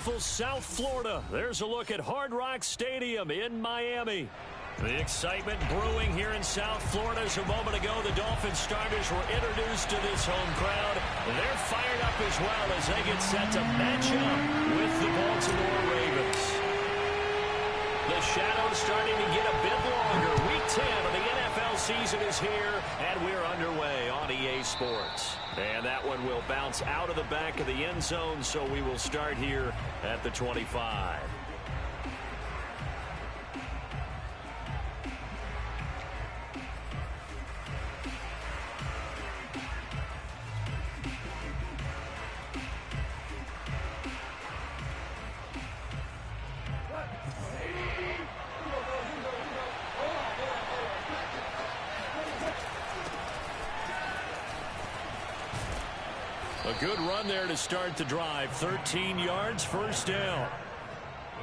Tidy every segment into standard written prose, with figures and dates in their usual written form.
beautiful South Florida. There's a look at Hard Rock Stadium in Miami. The excitement brewing here in South Florida. As a moment ago, the Dolphins starters were introduced to this home crowd. They're fired up as well as they get set to match up with the Baltimore Ravens. The shadow's starting to get a bit longer. Week 10 of the NFL season is here, and we're underway on EA Sports. And that one will bounce out of the back of the end zone, so we will start here at the 25. A good run there to start the drive. 13 yards, first down.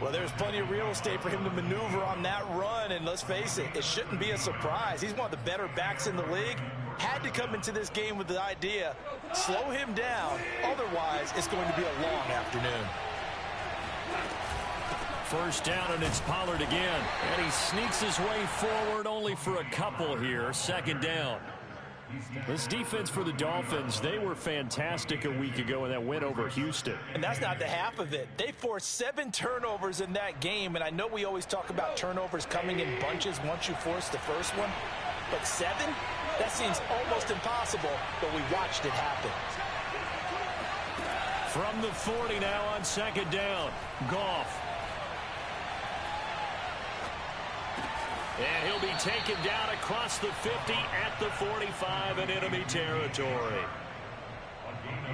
Well, there's plenty of real estate for him to maneuver on that run, and let's face it, it shouldn't be a surprise. He's one of the better backs in the league. Had to come into this game with the idea, slow him down, otherwise it's going to be a long afternoon. First down, and it's Pollard again. And he sneaks his way forward only for a couple here. Second down. This defense for the Dolphins, they were fantastic a week ago in that win over Houston. And that's not the half of it. They forced 7 turnovers in that game, and I know we always talk about turnovers coming in bunches once you force the first one, but 7? That seems almost impossible, but we watched it happen. From the 40 now on second down, Goff. And he'll be taken down across the 50 at the 45 in enemy territory.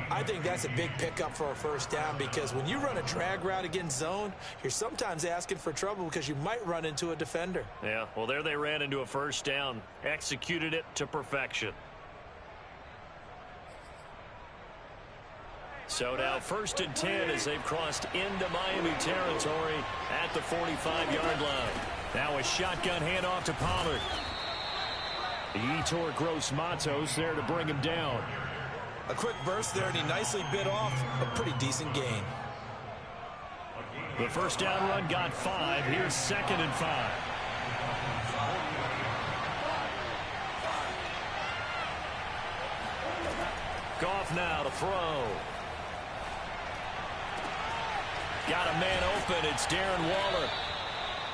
I think that's a big pickup for a first down because when you run a drag route against zone, you're sometimes asking for trouble because you might run into a defender. Yeah, well, there they ran into a first down, executed it to perfection. So now first and 10 as they've crossed into Miami territory at the 45-yard line. Now a shotgun handoff to Pollard. Yetur Gross-Matos there to bring him down. A quick burst there, and he nicely bit off a pretty decent gain. The first down run got 5. Here's second and 5. Goff now to throw. Got a man open. It's Darren Waller.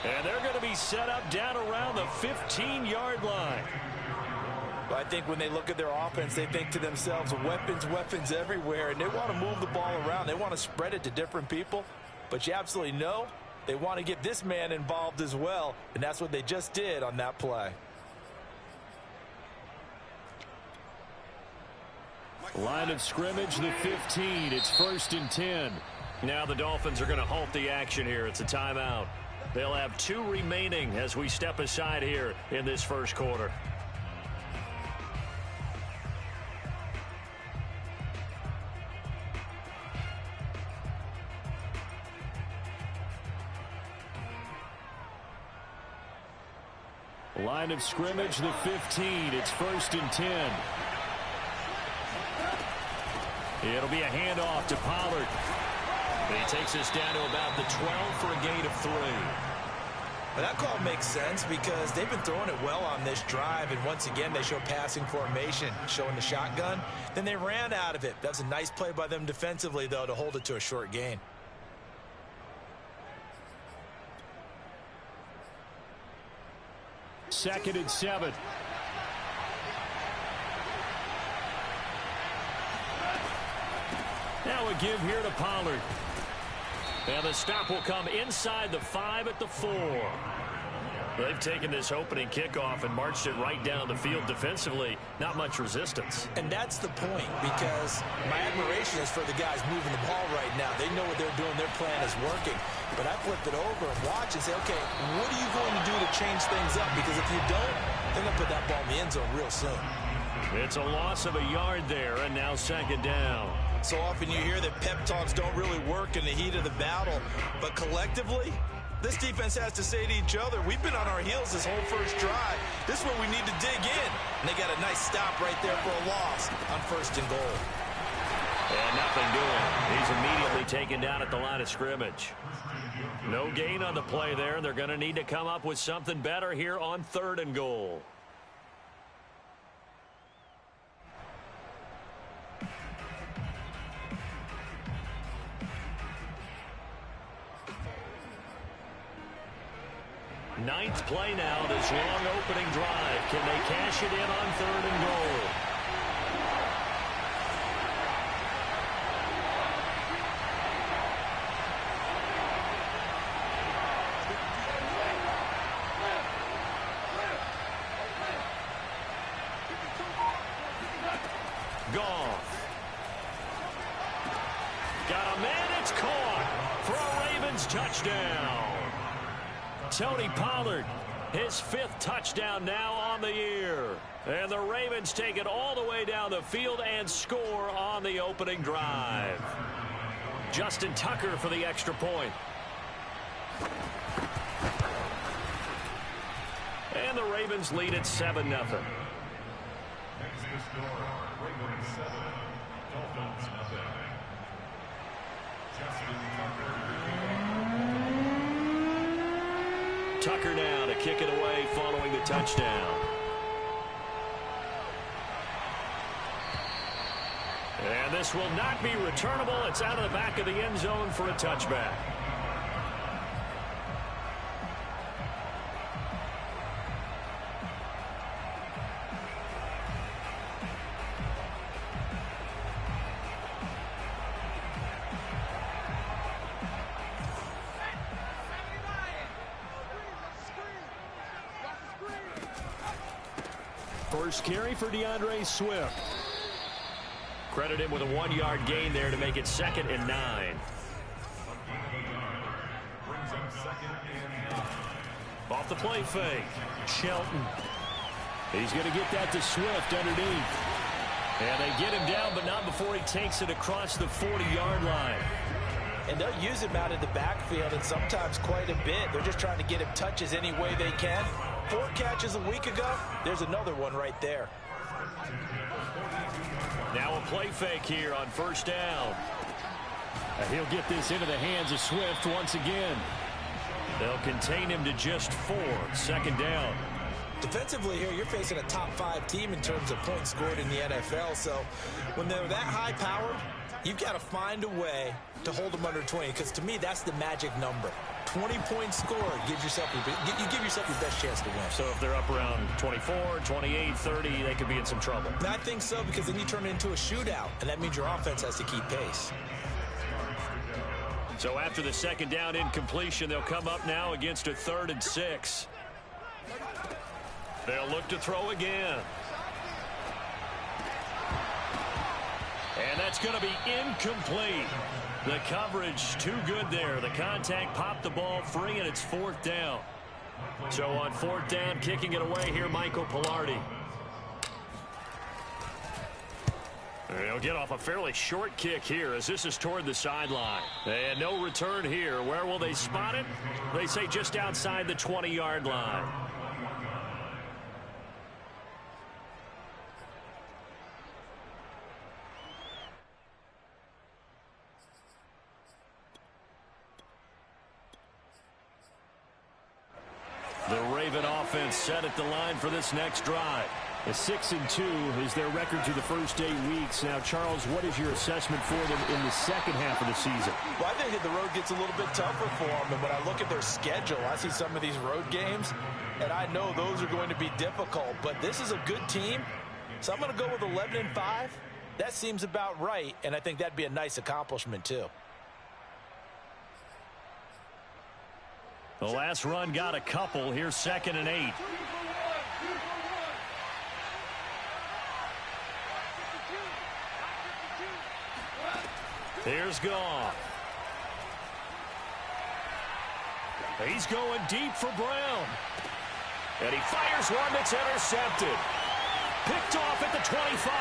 And they're going to be set up down around the 15-yard line. Well, I think when they look at their offense, they think to themselves, weapons, weapons everywhere, and they want to move the ball around. They want to spread it to different people. But you absolutely know they want to get this man involved as well, and that's what they just did on that play. Line of scrimmage, the 15. It's first and 10. Now the Dolphins are going to halt the action here. It's a timeout. They'll have 2 remaining as we step aside here in this first quarter. Line of scrimmage, the 15. It's first and 10. It'll be a handoff to Pollard. He takes us down to about the 12 for a gain of 3. Well, that call makes sense because they've been throwing it well on this drive, and once again they show passing formation, showing the shotgun. Then they ran out of it. That's a nice play by them defensively, though, to hold it to a short gain. Second and 7. Now a give here to Pollard. And the stop will come inside the 5 at the 4. They've taken this opening kickoff and marched it right down the field defensively. Not much resistance. And that's the point, because my admiration is for the guys moving the ball right now. They know what they're doing. Their plan is working. But I flip it over and watch and say, okay, what are you going to do to change things up? Because if you don't, they're going to put that ball in the end zone real soon. It's a loss of a yard there, and now second down. So often you hear that pep talks don't really work in the heat of the battle, but collectively, this defense has to say to each other, we've been on our heels this whole first drive. This is where we need to dig in. And they got a nice stop right there for a loss on first and goal. And nothing doing. He's immediately taken down at the line of scrimmage. No gain on the play there. They're going to need to come up with something better here on 3rd and goal. Ninth play now, this long opening drive. Can they cash it in on 3rd and goal? Goff. Got a man, it's caught for a Ravens touchdown. Tony Pollard, his 5th touchdown now on the year. And the Ravens take it all the way down the field and score on the opening drive. Justin Tucker for the extra point. And the Ravens lead at 7-0. Tucker now to kick it away following the touchdown. And this will not be returnable. It's out of the back of the end zone for a touchback. First carry for DeAndre Swift. Credit him with a 1-yard gain there to make it 2nd and 9. Off the play fake. Shelton. He's going to get that to Swift underneath. And they get him down, but not before he takes it across the 40-yard line. And they'll use him out in the backfield, and sometimes quite a bit. They're just trying to get him touches any way they can. 4 catches a week ago. There's another one right there. Now a play fake here on 1st down. And he'll get this into the hands of Swift once again. They'll contain him to just 4. 2nd down. Defensively here, you're facing a top 5 team in terms of points scored in the NFL. So when they're that high-powered, you've got to find a way to hold them under 20, because to me, that's the magic number. 20 points scored, you give yourself your best chance to win. So if they're up around 24, 28, 30, they could be in some trouble. And I think so, because then you turn it into a shootout, and that means your offense has to keep pace. So after the 2nd down incompletion, they'll come up now against a 3rd and 6. They'll look to throw again. And that's going to be incomplete. The coverage too good there. The contact popped the ball free, and it's 4th down. So on 4th down, kicking it away here, Michael Pilardi. They'll get off a fairly short kick here as this is toward the sideline. And no return here. Where will they spot it? They say just outside the 20-yard line. The Raven offense set at the line for this next drive. A 6-2 is their record through the first 8 weeks. Now, Charles, what is your assessment for them in the 2nd half of the season? Well, I think that the road gets a little bit tougher for them. And when I look at their schedule, I see some of these road games, and I know those are going to be difficult. But this is a good team, so I'm going to go with 11-5. That seems about right, and I think that'd be a nice accomplishment, too. The last run got a couple. Here's 2nd and 8. Here's Goff. He's going deep for Brown. And he fires one that's intercepted. Picked off at the 25.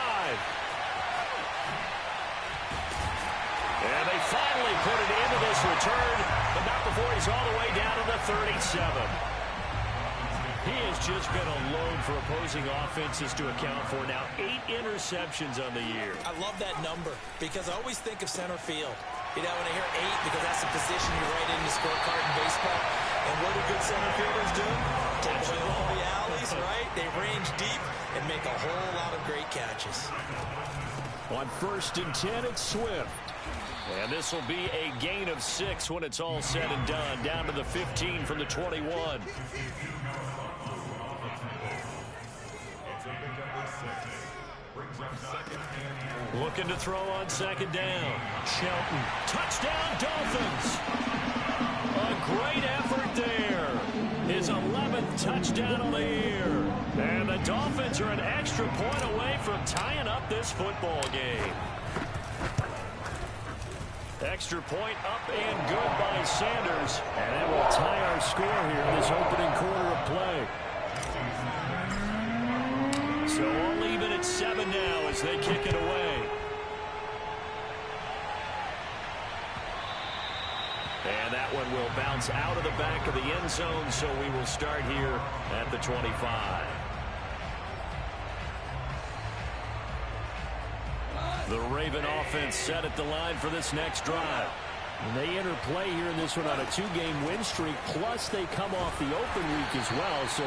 And they finally put it into this return, but not before he's all the way down to the 37. He has just been a load for opposing offenses to account for. Now 8 interceptions on the year. I love that number because I always think of center field. You know, when I hear 8, because that's the position you write in the scorecard in baseball. And what do good center fielders do? Take away all the alleys, right? They range deep and make a whole lot of great catches. On 1st and 10, it's Swift. And this will be a gain of 6 when it's all said and done. Down to the 15 from the 21. Looking to throw on 2nd down. Shelton. Touchdown, Dolphins. A great effort there. His 11th touchdown of the year. And the Dolphins are an extra point away from tying up this football game. Extra point up and good by Sanders. And that will tie our score here in this opening quarter of play. So all even at 7 now as they kick it away. And that one will bounce out of the back of the end zone, so we will start here at the 25. The Raven offense set at the line for this next drive. And they enter play here in this one on a 2-game win streak, plus they come off the open week as well. So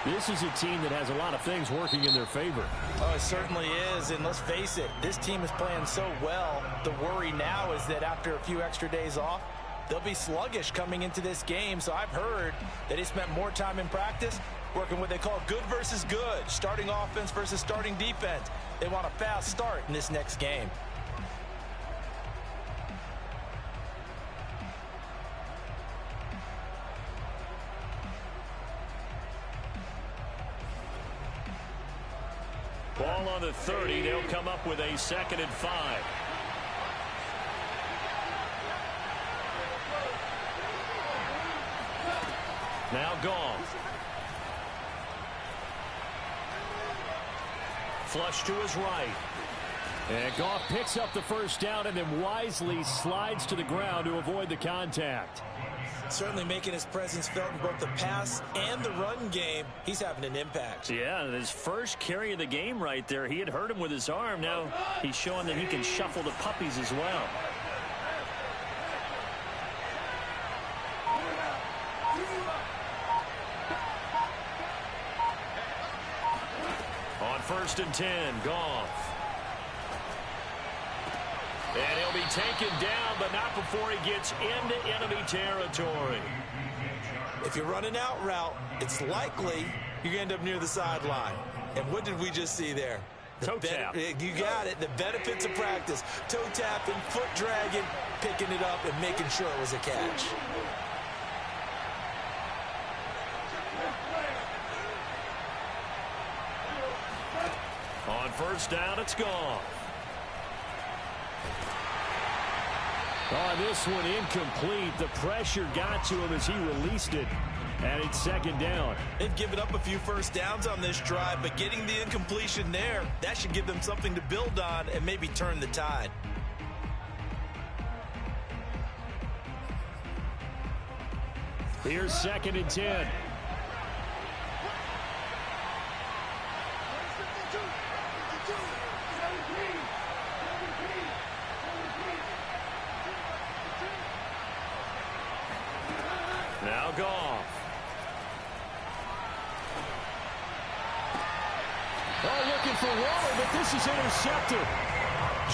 this is a team that has a lot of things working in their favor. Oh, it certainly is. And let's face it, this team is playing so well. The worry now is that after a few extra days off, they'll be sluggish coming into this game. So I've heard that he spent more time in practice working what they call good versus good, starting offense versus starting defense. They want a fast start in this next game. Ball on the 30. They'll come up with a 2nd and 5. Now Goff. Flush to his right. And Goff picks up the 1st down and then wisely slides to the ground to avoid the contact. Certainly making his presence felt in both the pass and the run game. He's having an impact. Yeah, his first carry of the game right there. He had hurt him with his arm. Now he's showing that he can shuffle the puppies as well. On 1st and 10, Goff. And he'll be taken down, but not before he gets into enemy territory. If you're running out route, it's likely you're going to end up near the sideline. And what did we just see there? Toe tap. You got it. The benefits of practice. Toe tapping, foot dragging, picking it up, and making sure it was a catch. On 1st down, it's Goff. Oh, this one incomplete. The pressure got to him as he released it. And it's 2nd down. They've given up a few 1st downs on this drive, but getting the incompletion there, that should give them something to build on and maybe turn the tide. Here's 2nd and 10. Now Goff. Oh, looking for Waller, but this is intercepted.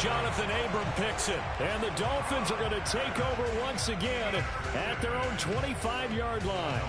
Jonathan Abram picks it. And the Dolphins are going to take over once again at their own 25-yard line.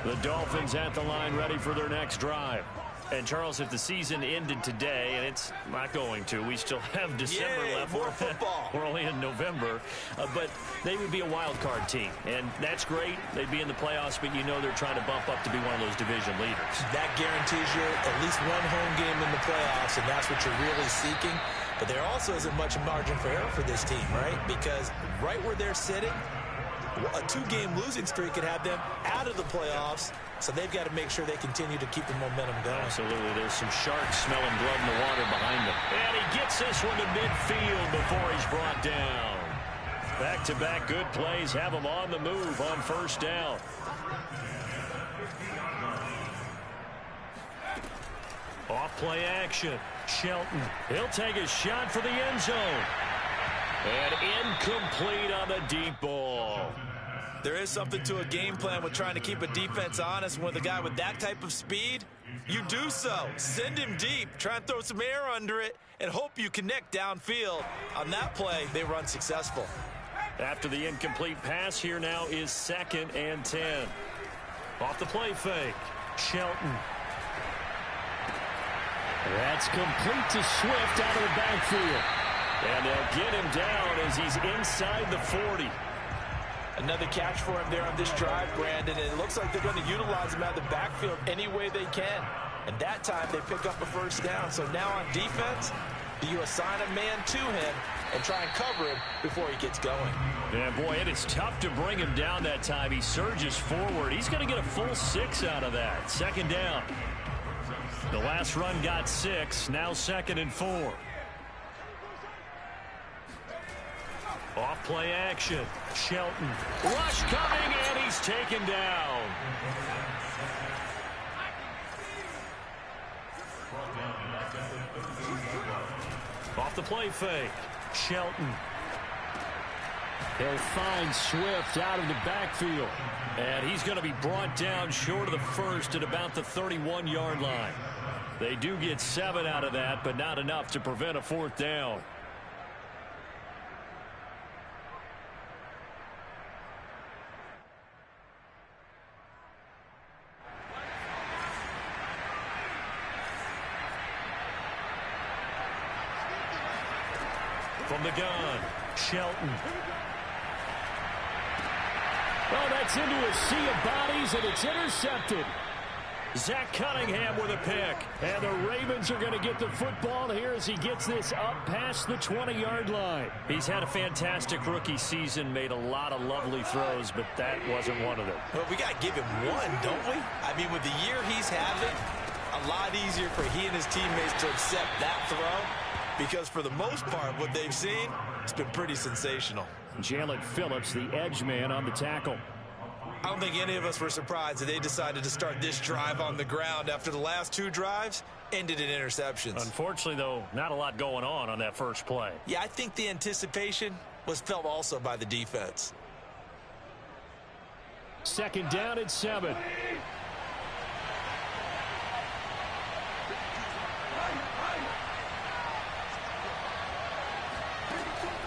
The Dolphins at the line ready for their next drive. And, Charles, if the season ended today, and it's not going to, we still have December left. More football. We're only in November. But they would be a wild card team. And that's great. They'd be in the playoffs, but you know they're trying to bump up to be one of those division leaders. That guarantees you at least one home game in the playoffs, and that's what you're really seeking. But there also isn't much margin for error for this team, right? Because right where they're sitting, a 2-game losing streak could have them out of the playoffs. So they've got to make sure they continue to keep the momentum going. Absolutely. There's some sharks smelling blood in the water behind them. And he gets this one to midfield before he's brought down. Back-to-back good plays have him on the move on 1st down. Off play action. Shelton. He'll take a shot for the end zone. And incomplete on the deep ball. There is something to a game plan with trying to keep a defense honest. With a guy with that type of speed, you do so. Send him deep. Try and throw some air under it and hope you connect downfield. On that play, they were unsuccessful. After the incomplete pass, here now is 2nd and 10. Off the play fake. Shelton. That's complete to Swift out of the backfield. And they'll get him down as he's inside the 40. Another catch for him there on this drive, Brandon. And it looks like they're going to utilize him out of the backfield any way they can. And that time they pick up a first down. So now on defense, do you assign a man to him and try and cover him before he gets going? Yeah, boy, it is tough to bring him down that time. He surges forward. He's going to get a full 6 out of that. 2nd down. The last run got 6. Now 2nd and 4. Off play action. Shelton. Rush coming, and he's taken down. Off the play fake. Shelton. He'll find Swift out of the backfield. And he's going to be brought down short of the first at about the 31-yard line. They do get 7 out of that, but not enough to prevent a 4th down. From the gun, Shelton. Oh, that's into a sea of bodies, and it's intercepted. Zach Cunningham with a pick. And the Ravens are going to get the football here as he gets this up past the 20-yard line. He's had a fantastic rookie season, made a lot of lovely throws, but that wasn't one of them. Well, we got to give him one, don't we? I mean, with the year he's having, a lot easier for he and his teammates to accept that throw, because for the most part, what they've seen, it's been pretty sensational. Jalen Phillips, the edge man on the tackle. I don't think any of us were surprised that they decided to start this drive on the ground after the last 2 drives ended in interceptions. Unfortunately, though, not a lot going on that first play. Yeah, I think the anticipation was felt also by the defense. 2nd down at 7.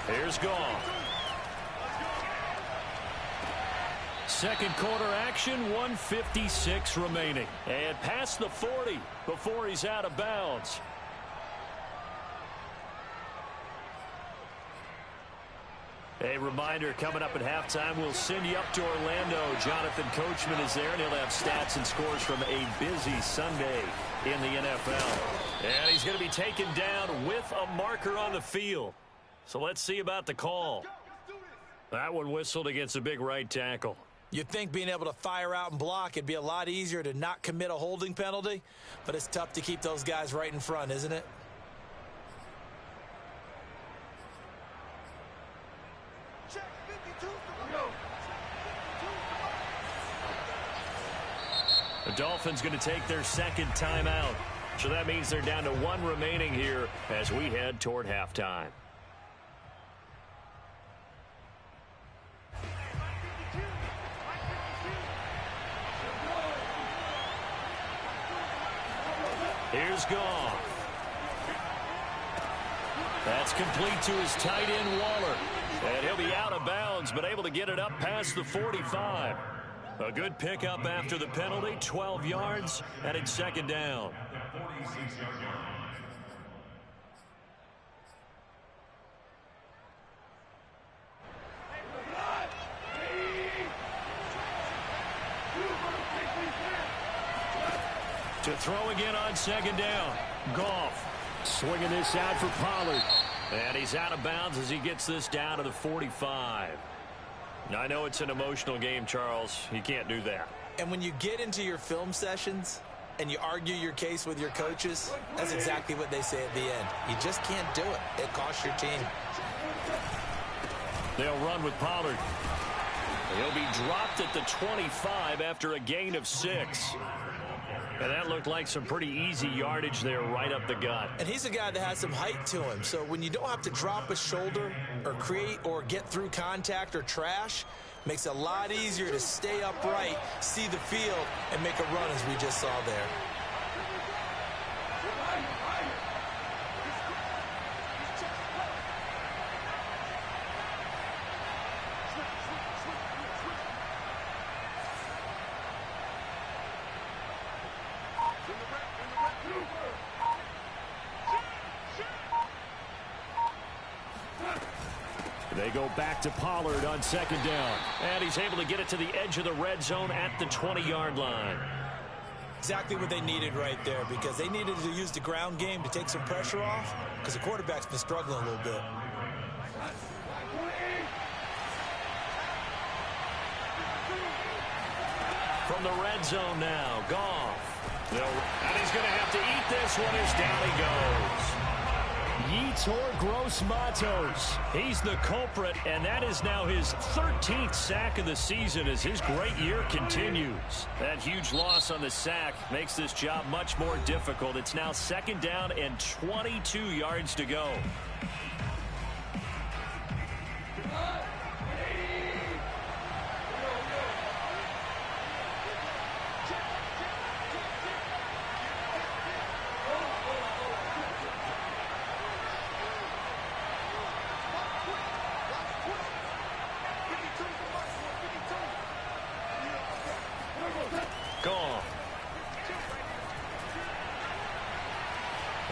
Here's Goff. 2nd quarter action, 1:56 remaining. And past the 40 before he's out of bounds. A reminder, coming up at halftime, we'll send you up to Orlando. Jonathan Coachman is there, and he'll have stats and scores from a busy Sunday in the NFL. And he's going to be taken down with a marker on the field. So let's see about the call. That one whistled against a big right tackle. You'd think being able to fire out and block, it'd be a lot easier to not commit a holding penalty, but it's tough to keep those guys right in front, isn't it? The Dolphins going to take their 2nd timeout. So that means they're down to 1 remaining here as we head toward halftime. Here's Goff. That's complete to his tight end, Waller. And he'll be out of bounds, but able to get it up past the 45. A good pickup after the penalty, 12 yards, and it's 2nd down. To throw again on 2nd down. Goff swinging this out for Pollard. And he's out of bounds as he gets this down to the 45. Now, I know it's an emotional game, Charles. You can't do that. And when you get into your film sessions and you argue your case with your coaches, that's exactly what they say at the end. You just can't do it. It costs your team. They'll run with Pollard. He'll be dropped at the 25 after a gain of 6. And that looked like some pretty easy yardage there right up the gut. And he's a guy that has some height to him. So when you don't have to drop a shoulder or create or get through contact or trash, makes it a lot easier to stay upright, see the field, and make a run as we just saw there. They go back to Pollard on second down. And he's able to get it to the edge of the red zone at the 20-yard line. Exactly what they needed right there, because they needed to use the ground game to take some pressure off, because the quarterback's been struggling a little bit. From the red zone now, Goff. And he's going to have to eat this one as down he goes. Yetur Gross-Matos. He's the culprit, and that is now his 13th sack of the season as his great year continues. That huge loss on the sack makes this job much more difficult. It's now second down and 22 yards to go.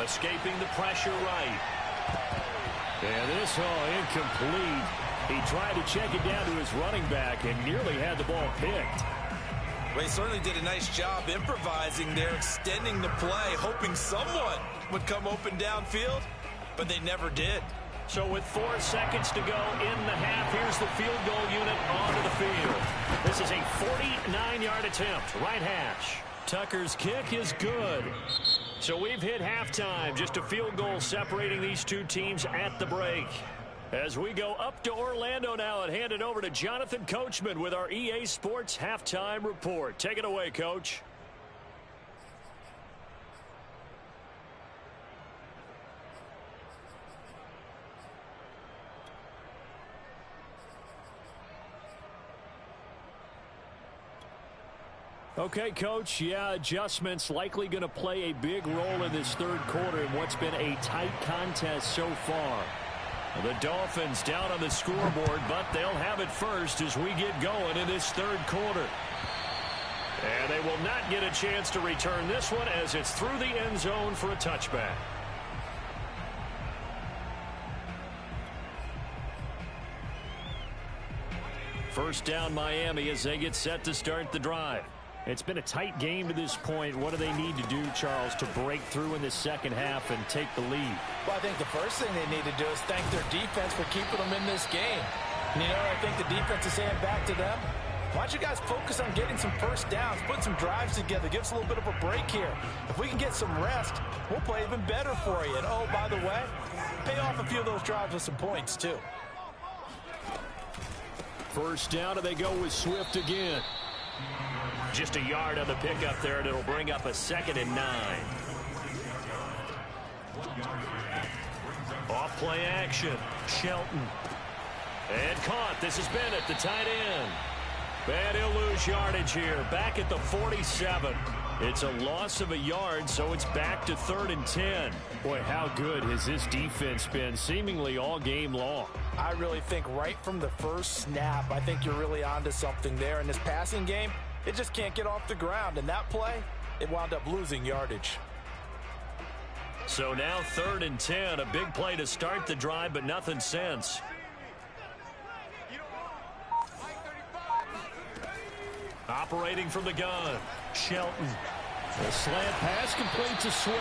Escaping the pressure right. And this, incomplete. He tried to check it down to his running back and nearly had the ball picked. Well, he certainly did a nice job improvising there, extending the play, hoping someone would come open downfield, but they never did. So with 4 seconds to go in the half, here's the field goal unit onto the field. This is a 49-yard attempt, right hash. Tucker's kick is good. So we've hit halftime. Just a field goal separating these two teams at the break. As we go up to Orlando now and hand it over to Jonathan Coachman with our EA Sports Halftime Report. Take it away, Coach. Okay, Coach, yeah, adjustments likely going to play a big role in this third quarter in what's been a tight contest so far. The Dolphins down on the scoreboard, but they'll have it first as we get going in this third quarter. And they will not get a chance to return this one as it's through the end zone for a touchback. First down, Miami, as they get set to start the drive. It's been a tight game to this point. What do they need to do, Charles, to break through in the second half and take the lead? Well, I think the first thing they need to do is thank their defense for keeping them in this game. And, you know, I think the defense is saying back to them, why don't you guys focus on getting some first downs, put some drives together, give us a little bit of a break here. If we can get some rest, we'll play even better for you. And, oh, by the way, pay off a few of those drives with some points, too. First down, and they go with Swift again. Just a yard on the pickup there, and it'll bring up a 2nd and 9. Off play action. Shelton. And caught. This is Bennett, the tight end. And he'll lose yardage here. Back at the 47. It's a loss of a yard, so it's back to 3rd and 10. Boy, how good has this defense been seemingly all game long? I really think right from the first snap, I think you're really onto something there. In this passing game, it just can't get off the ground. And that play, it wound up losing yardage. So now 3rd and 10. A big play to start the drive, but nothing since. Operating from the gun, Shelton. The slant pass complete to Swift.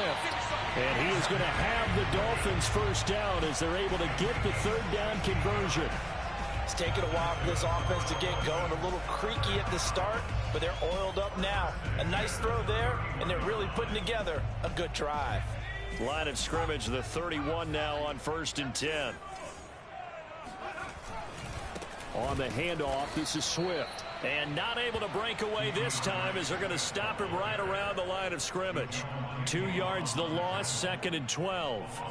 And he is going to have the Dolphins first down as they're able to get the 3rd down conversion. It's taken a while for this offense to get going. A little creaky at the start, but they're oiled up now. A nice throw there, and they're really putting together a good drive. Line of scrimmage, the 31 now on 1st and 10. On the handoff, this is Swift. And not able to break away this time as they're going to stop him right around the line of scrimmage. 2 yards the loss, 2nd and 12.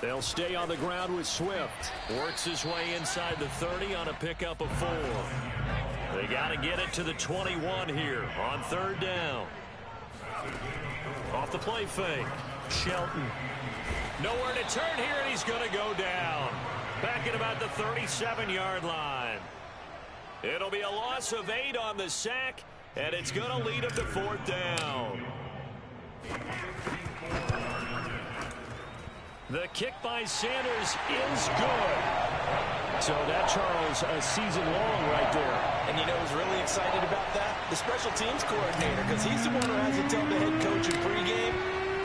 They'll stay on the ground with Swift. Works his way inside the 30 on a pickup of 4. They got to get it to the 21 here on 3rd down. Off the play fake. Shelton. Nowhere to turn here, and he's going to go down. Back at about the 37-yard line. It'll be a loss of 8 on the sack, and it's going to lead him to 4th down. The kick by Sanders is good. So that, Charles, a season long right there. And you know who's really excited about that? The special teams coordinator, because he's the one who has to tell the head coach in pregame,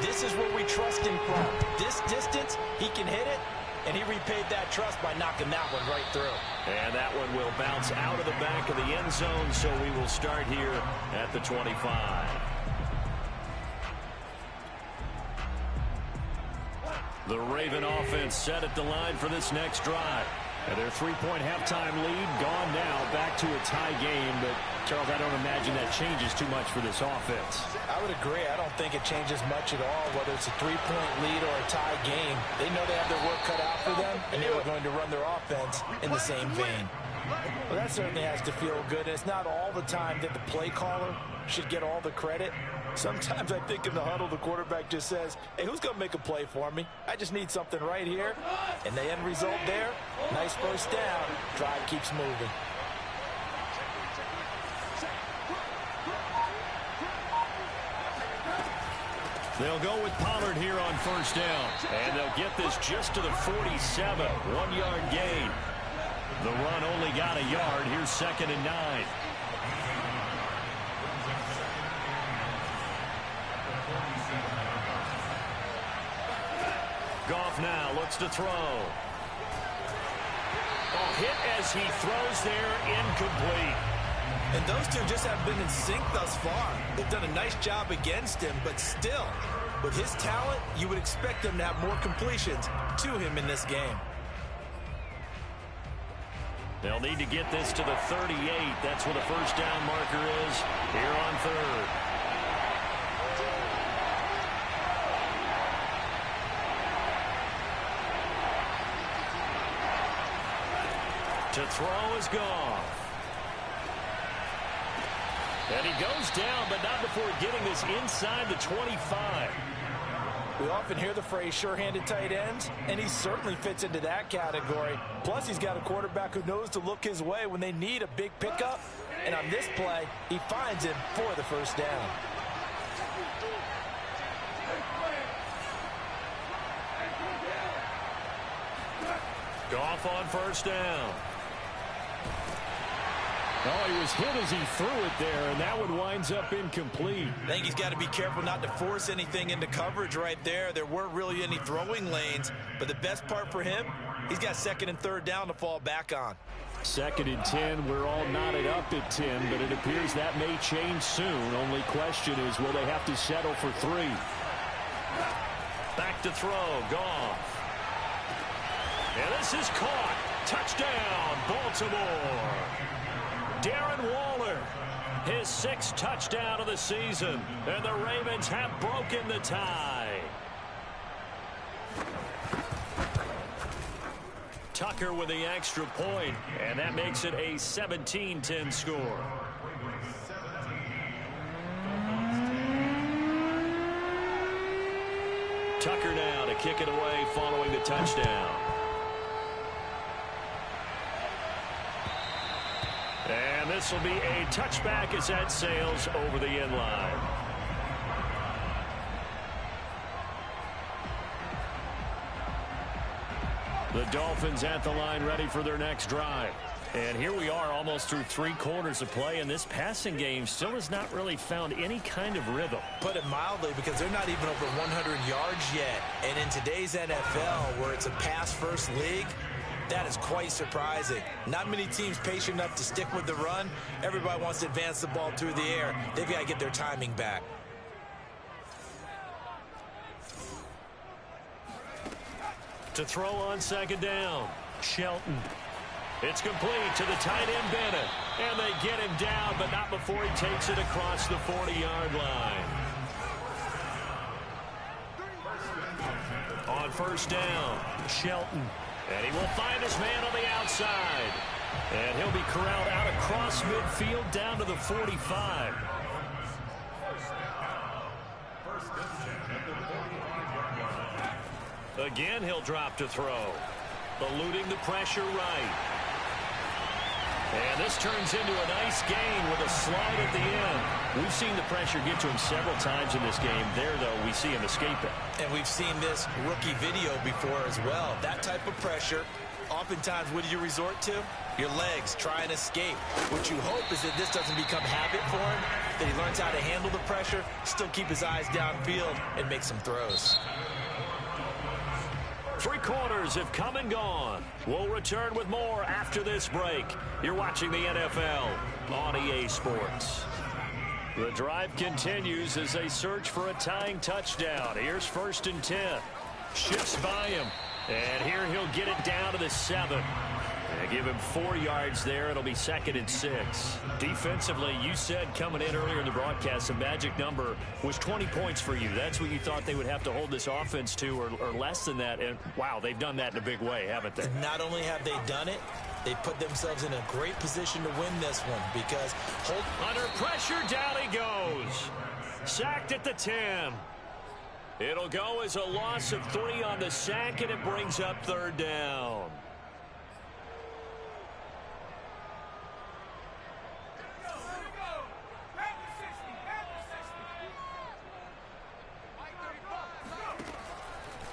this is where we trust him from. This distance, he can hit it, and he repaid that trust by knocking that one right through. And that one will bounce out of the back of the end zone, so we will start here at the 25. The Raven offense set at the line for this next drive. And their 3-point halftime lead gone now, back to a tie game. But, Charles, I don't imagine that changes too much for this offense. I would agree. I don't think it changes much at all, whether it's a 3-point lead or a tie game. They know they have their work cut out for them, and they were going to run their offense in the same vein. Well, that certainly has to feel good. And it's not all the time that the play caller should get all the credit. Sometimes I think in the huddle, the quarterback just says, hey, who's going to make a play for me? I just need something right here. And the end result there, nice first down. Drive keeps moving. They'll go with Pollard here on 1st down. And they'll get this just to the 47. 1-yard gain. The run only got a yard. Here's 2nd and 9. Goff now looks to throw. Oh, hit as he throws there, incomplete. And those two just haven't been in sync thus far. They've done a nice job against him, but still, with his talent, you would expect him to have more completions to him in this game. They'll need to get this to the 38. That's where the first down marker is here on 3rd. To throw is gone. And he goes down, but not before getting this inside the 25. We often hear the phrase sure-handed tight ends, and he certainly fits into that category. Plus, he's got a quarterback who knows to look his way when they need a big pickup. And on this play, he finds him for the first down. Goff on 1st down. Oh, he was hit as he threw it there, and that one winds up incomplete. I think he's got to be careful not to force anything into coverage right there. There weren't really any throwing lanes, but the best part for him, he's got 2nd and 3rd down to fall back on. 2nd and 10. We're all knotted up at 10, but it appears that may change soon. Only question is, will they have to settle for 3? Back to throw. Goff. And this is caught. Touchdown, Baltimore. Darren Waller, his 6th touchdown of the season, and the Ravens have broken the tie. Tucker with the extra point, and that makes it a 17-10 score. Tucker now to kick it away following the touchdown. And this will be a touchback as that sails over the end line. The Dolphins at the line ready for their next drive. And here we are almost through 3 quarters of play, and this passing game still has not really found any kind of rhythm. Put it mildly, because they're not even over 100 yards yet. And in today's NFL, where it's a pass-first league, that is quite surprising. Not many teams patient enough to stick with the run. Everybody wants to advance the ball through the air. They've got to get their timing back. To throw on second down, Shelton. It's complete to the tight end, Bennett. And they get him down, but not before he takes it across the 40-yard line. On first down, Shelton. And he will find his man on the outside. And he'll be corralled out across midfield down to the 45. Again, he'll drop to throw. Eluding the pressure right. And this turns into a nice gain with a slide at the end. We've seen the pressure get to him several times in this game. There, though, we see him escape it. And we've seen this rookie video before as well. That type of pressure, oftentimes, what do you resort to? Your legs try and escape. What you hope is that this doesn't become habit for him, that he learns how to handle the pressure, still keep his eyes downfield, and make some throws. 3 quarters have come and gone. We'll return with more after this break. You're watching the NFL on EA Sports. The drive continues as they search for a tying touchdown. Here's 1st and 10. Shifts by him. And here he'll get it down to the 7. They give him 4 yards there. It'll be 2nd and 6. Defensively, you said coming in earlier in the broadcast, the magic number was 20 points for you. That's what you thought they would have to hold this offense to, or less than that. And, wow, they've done that in a big way, haven't they? Not only have they done it, they put themselves in a great position to win this one because under pressure, down he goes. Sacked at the 10. It'll go as a loss of 3 on the sack, and it brings up 3rd down.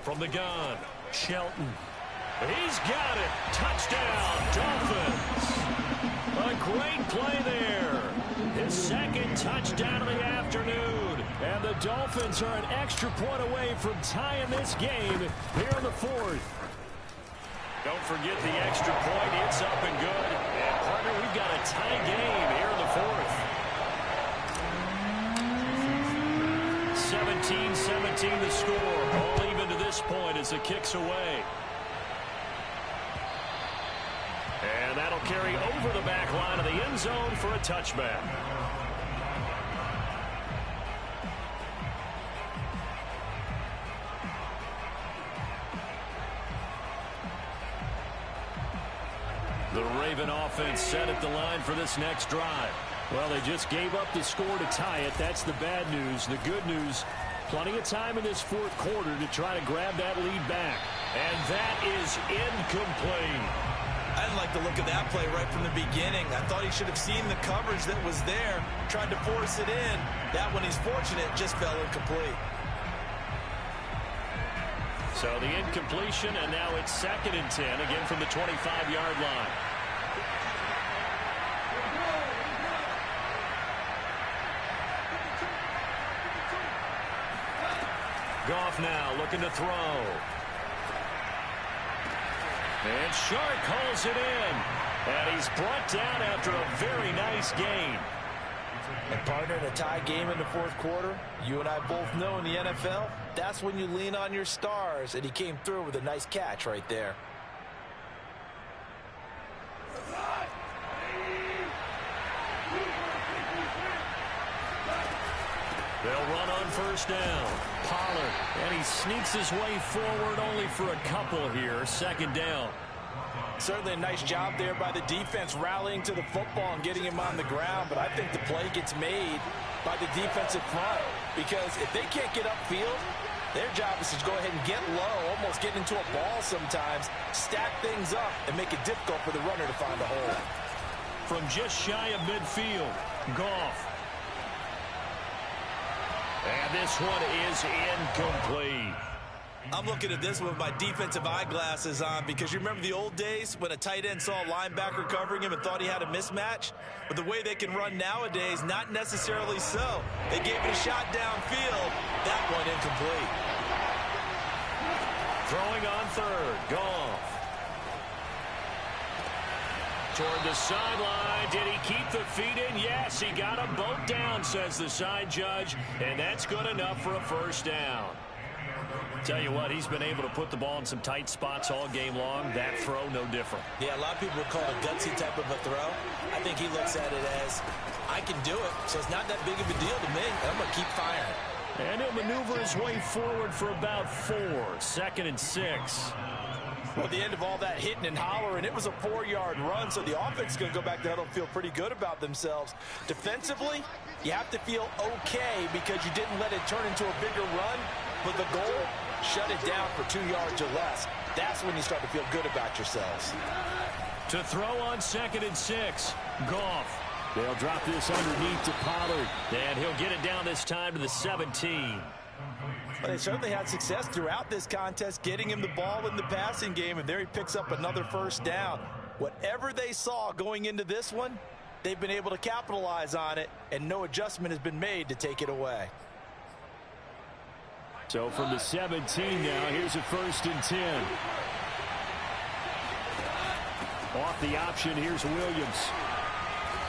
From the gun, Shelton. He's got it. Touchdown, Dolphins. A great play there. His 2nd touchdown of the afternoon. And the Dolphins are an extra point away from tying this game here in the 4th. Don't forget the extra point. It's up and good. And, partner, we've got a tie game here in the 4th. 17-17 the score. All even to this point as the kick's away. And that'll carry over the back line of the end zone for a touchback. The Raven offense set at the line for this next drive. Well, they just gave up the score to tie it. That's the bad news. The good news, plenty of time in this 4th quarter to try to grab that lead back. And that is incomplete. I didn't like the look of that play right from the beginning. I thought he should have seen the coverage that was there, tried to force it in. That one, he's fortunate, just fell incomplete. So the incompletion, and now it's 2nd and 10, again from the 25-yard line. Goff now looking to throw. And Shark hauls it in. And he's brought down after a very nice gain. And, partner, in a tie game in the 4th quarter, you and I both know in the NFL, that's when you lean on your stars. And he came through with a nice catch right there. They'll run on 1st down. Pollard, and he sneaks his way forward only for a couple here. 2nd down. Certainly a nice job there by the defense rallying to the football and getting him on the ground, but I think the play gets made by the defensive front because if they can't get upfield, their job is to go ahead and get low, almost get into a ball sometimes, stack things up, and make it difficult for the runner to find a hole. From just shy of midfield, Goff. And this one is incomplete. I'm looking at this one with my defensive eyeglasses on because you remember the old days when a tight end saw a linebacker covering him and thought he had a mismatch? But the way they can run nowadays, not necessarily so. They gave it a shot downfield. That one incomplete. Throwing on 3rd, Goff. Toward the sideline. Did he keep the feet in? Yes, he got them both down, says the side judge. And that's good enough for a 1st down. Tell you what, he's been able to put the ball in some tight spots all game long. That throw, no different. Yeah, a lot of people would call it a gutsy type of a throw. I think he looks at it as, I can do it, so it's not that big of a deal to me. I'm going to keep firing. And he'll maneuver his way forward for about 4. 2nd and 6. Well, at the end of all that hitting and hollering, it was a 4-yard run, so the offense is going to go back to huddle and feel pretty good about themselves. Defensively, you have to feel okay because you didn't let it turn into a bigger run, but the goal, shut it down for 2 yards or less. That's when you start to feel good about yourselves. To throw on 2nd and 6, Goff. They'll drop this underneath to Pollard. And he'll get it down this time to the 17. Well, they certainly had success throughout this contest, getting him the ball in the passing game, and there he picks up another first down. Whatever they saw going into this one, they've been able to capitalize on it, and no adjustment has been made to take it away. So from the 17 now, here's a 1st and 10. Off the option, here's Williams.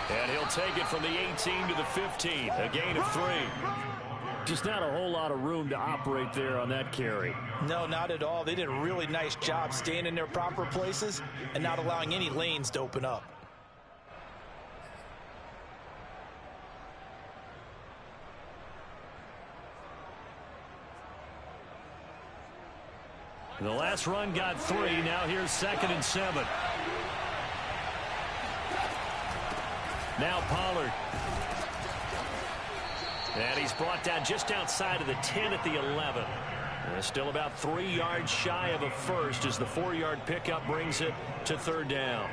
And he'll take it from the 18 to the 15, a gain of 3. Just not a whole lot of room to operate there on that carry. No, not at all. They did a really nice job staying in their proper places and not allowing any lanes to open up. The last run got 3. Now here's 2nd and 7. Now Pollard. And he's brought down just outside of the 10 at the 11. And still about 3 yards shy of a first as the 4-yard pickup brings it to 3rd down.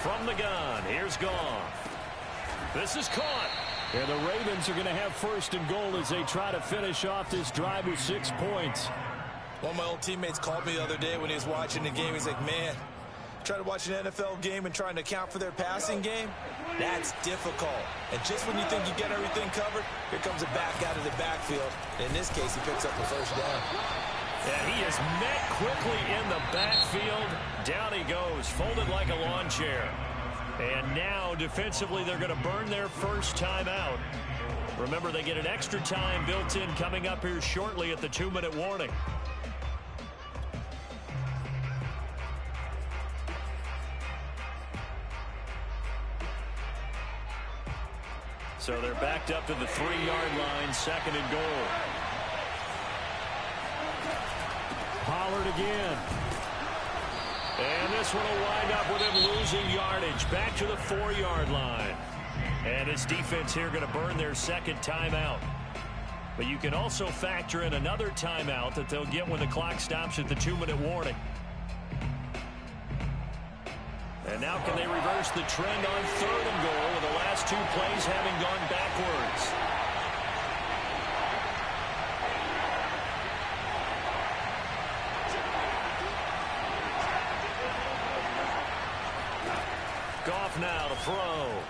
From the gun, here's Goff. This is caught. And the Ravens are going to have 1st and goal as they try to finish off this drive with 6 points. One of my old teammates called me the other day when he was watching the game. He's like, man, trying to watch an NFL game and trying to account for their passing game, that's difficult. And just when you think you get everything covered, here comes a back out of the backfield. In this case, he picks up the first down. And he is met quickly in the backfield. Down he goes, folded like a lawn chair. And now, defensively, they're going to burn their first time out. Remember, they get an extra time built in coming up here shortly at the 2-minute warning. So they're backed up to the 3-yard line, 2nd and goal. Pollard again. And this one will wind up with him losing yardage. Back to the 4-yard line. And this defense here going to burn their 2nd timeout. But you can also factor in another timeout that they'll get when the clock stops at the 2-minute warning. And now can they reverse the trend on 3rd and goal with the last 2 plays having gone backwards? Goff now to throw.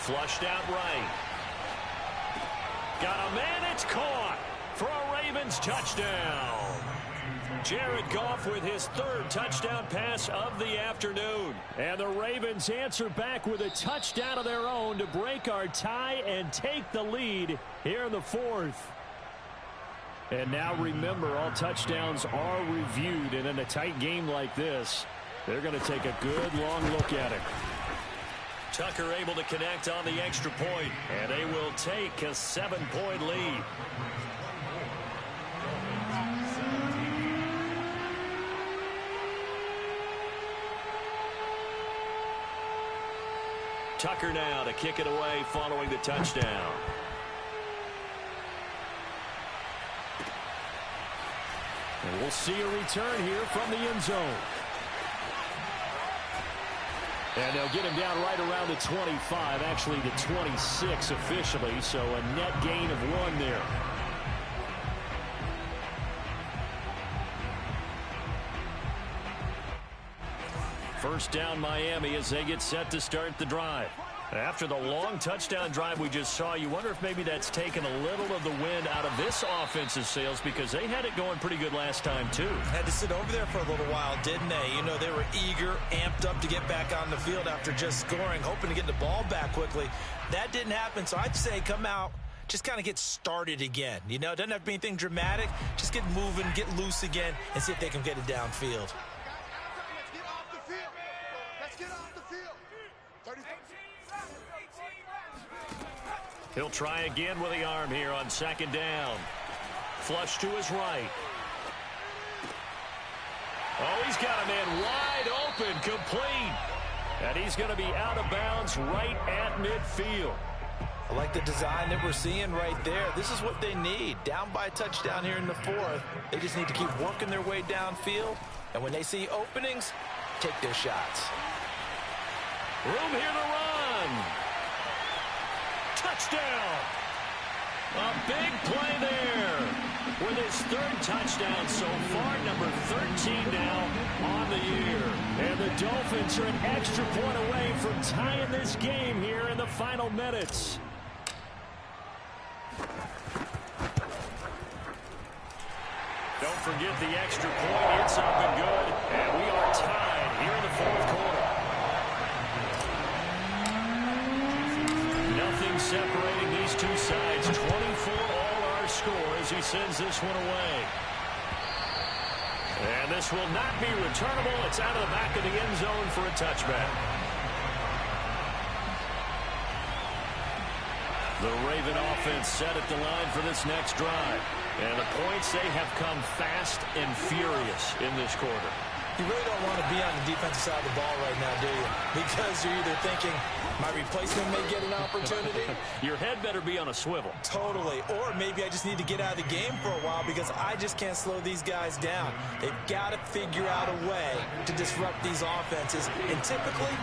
Flushed out right. Got a man, it's caught for a Ravens touchdown. Jared Goff with his 3rd touchdown pass of the afternoon. And the Ravens answer back with a touchdown of their own to break our tie and take the lead here in the 4th. And now remember, all touchdowns are reviewed, and in a tight game like this, they're going to take a good long look at it. Tucker able to connect on the extra point, and they will take a 7-point lead. Tucker now to kick it away following the touchdown. And we'll see a return here from the end zone. And they'll get him down right around the 25, actually the 26 officially, so a net gain of 1 there. First down Miami as they get set to start the drive. After the long touchdown drive we just saw, you wonder if maybe that's taken a little of the wind out of this offense's sails, because they had it going pretty good last time too. Had to sit over there for a little while, didn't they? You know, they were eager, amped up to get back on the field after just scoring, hoping to get the ball back quickly. That didn't happen, so I'd say come out, just kind of get started again. You know, it doesn't have to be anything dramatic. Just get moving, get loose again, and see if they can get it downfield. He'll try again with the arm here on second down. Flush to his right. Oh, he's got a man wide open, complete. And he's going to be out of bounds right at midfield. I like the design that we're seeing right there. This is what they need. Down by a touchdown here in the fourth. They just need to keep working their way downfield. And when they see openings, take their shots. Room here to run. Touchdown. A big play there. With his third touchdown so far, number 13 now on the year. And the Dolphins are an extra point away from tying this game here in the final minutes. Don't forget the extra point. It's up and good. And we are tied here in the fourth quarter. Nothing separating these two sides. 24 all our score as he sends this one away. And this will not be returnable. It's out of the back of the end zone for a touchback. The Raven offense set at the line for this next drive. And the points, they have come fast and furious in this quarter. You really don't want to be on the defensive side of the ball right now, do you? Because you're either thinking, my replacement may get an opportunity. Your head better be on a swivel. Totally. Or maybe I just need to get out of the game for a while because I just can't slow these guys down. They've got to figure out a way to disrupt these offenses. And typically,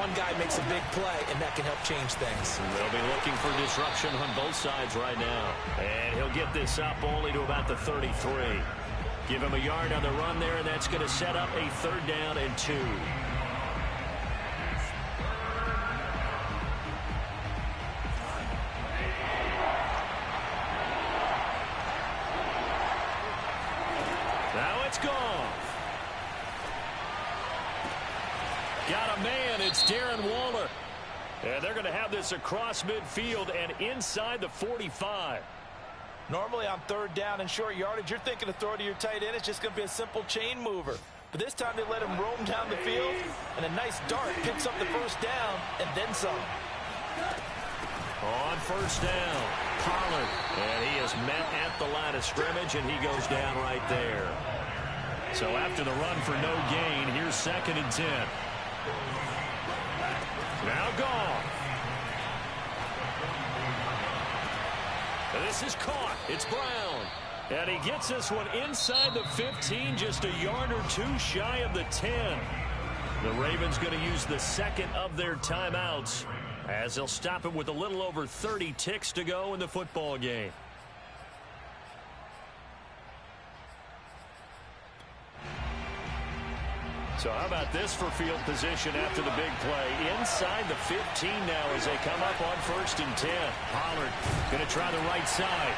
one guy makes a big play, and that can help change things. They'll be looking for disruption on both sides right now. And he'll get this up only to about the 33. Give him a yard on the run there, and that's going to set up a third down and 2. Now it's gone. Got a man. It's Darren Waller. And they're going to have this across midfield and inside the 45. Normally on third down and short yardage, you're thinking of throw to your tight end. It's just going to be a simple chain mover. But this time they let him roam down the field, and a nice dart picks up the first down and then some. On first down, Pollard. And he is met at the line of scrimmage, and he goes down right there. So after the run for no gain, here's 2nd and 10. Now gone. This is caught. It's Brown. And he gets this one inside the 15, just a yard or 2 shy of the 10. The Ravens going to use the second of their timeouts as they'll stop him with a little over 30 ticks to go in the football game. So how about this for field position after the big play? Inside the 15 now as they come up on 1st and 10. Pollard going to try the right side.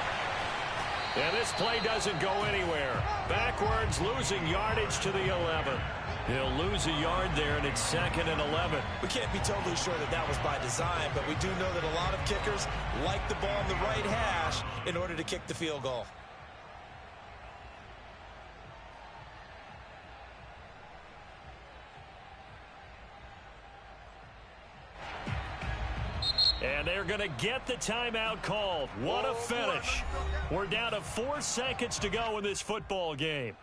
And this play doesn't go anywhere. Backwards, losing yardage to the 11. He'll lose a yard there, and it's 2nd and 11. We can't be totally sure that that was by design, but we do know that a lot of kickers like the ball in the right hash in order to kick the field goal. And they're going to get the timeout called. What a finish. We're down to 4 seconds to go in this football game.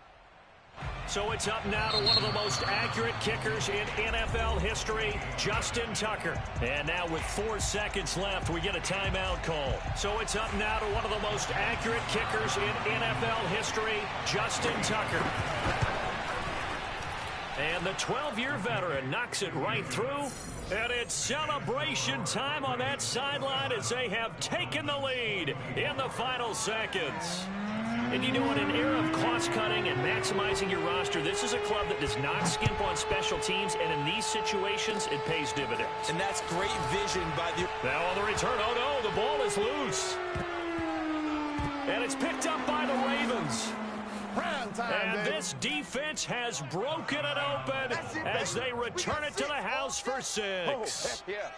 So it's up now to one of the most accurate kickers in NFL history, Justin Tucker. And now with 4 seconds left, we get a timeout call. So it's up now to one of the most accurate kickers in NFL history, Justin Tucker. And the 12-year veteran knocks it right through. And it's celebration time on that sideline as they have taken the lead in the final seconds. And you know, in an era of cost-cutting and maximizing your roster, this is a club that does not skimp on special teams, and in these situations, it pays dividends. And that's great vision by the... Now on the return, oh no, the ball is loose. And it's picked up by the Ravens. And this defense has broken it open as they return it to the house for 6. Oh, heck yeah.